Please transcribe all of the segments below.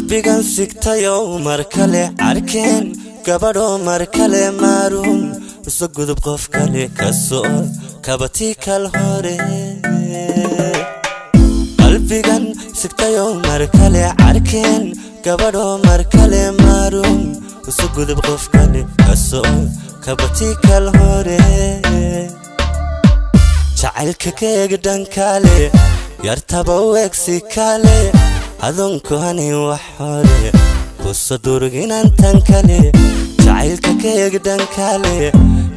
qalbigan sigtayo markale arkeen gabadho markale maarun soo gudub qof kale kasoo kabati kal hore qalbigan sigtayo markale arkeen gabadho markale maarun soo gudub qof kale kasoo kabati kal hore jacaylka keega dhankale yartaba weegsi kale adonku hani wax hore kusoo durginan tan kale jacaylka keega dhankale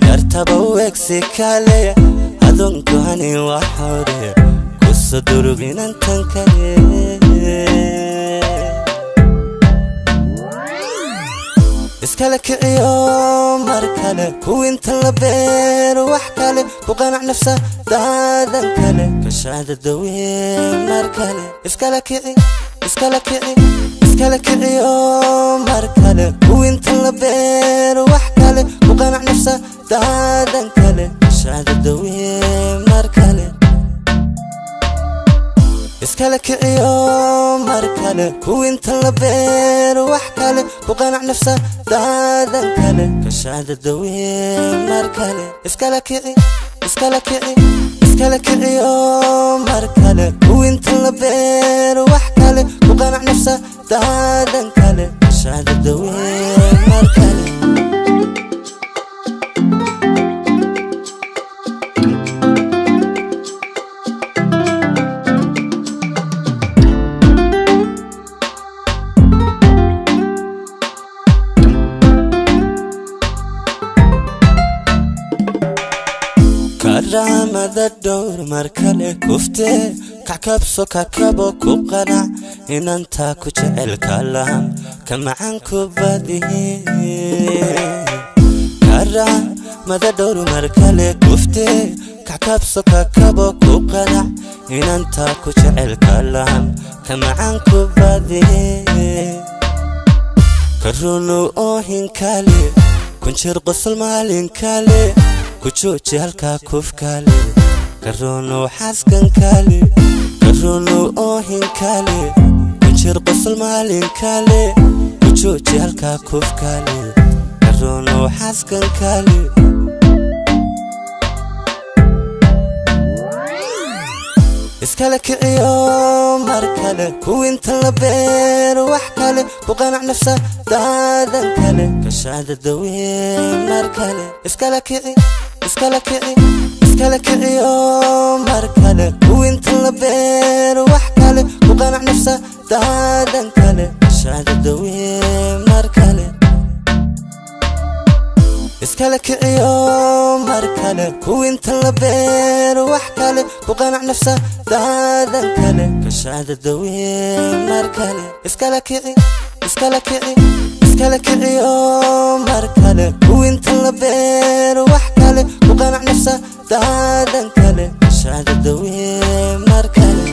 yartaba weegsi kale adonku hani wax hore kusoo durginan tan kale iskala kiciyo markale kuwinta la beer wax kale ku qanac nafsa daadan kale kashaada dawee markale iskala kiciyo markale kuwinta la beer wax kale ku qanac nafsa daadan kale kashaada dawee markale iskala kiciyo markale kuwinta la beer wax kale ku qanac nafsa daadan kale kashaada dawee markale iskala kiciyo markale kuwinta la beer wax kale ku qanac nafsa daadan kale kashaada dawee markale كرامة الدور مركلة كفتة كعكبسو كعكبو كوقنا إن أنت كجعل الكلام كما عنكو بديه كرامة الدور مركلة كفتة كعكبسو كعكبو كوقنا إن أنت كجعل الكلام كما عنكو بديه كرونو أوهن كالي كنشر قصل مالين كالي كوجوجي هلكا كوف كالي كرونو حاسكن كالي كرونو اوهين كالي كنشر قصل مالين كالي كوجوجي هلكا كوف كالي كرونو حاسكن كالي iskala kiciyo markale kuwinta la beer wax kale ku qanac nafsa daadan kale kashaada dawee markale iskala kiciyo markale kuwinta la beer wax kale ku qanac nafsa daadan kale kashaada dawee markale iskala kiciyo markale kuwinta la beer wax kale ku qanac nafsa daadan kale kashaada dawee markale iskala kiciyo markale kuwinta la beer wax kale ku qanac nafsa daadan kale kashaada dawee markale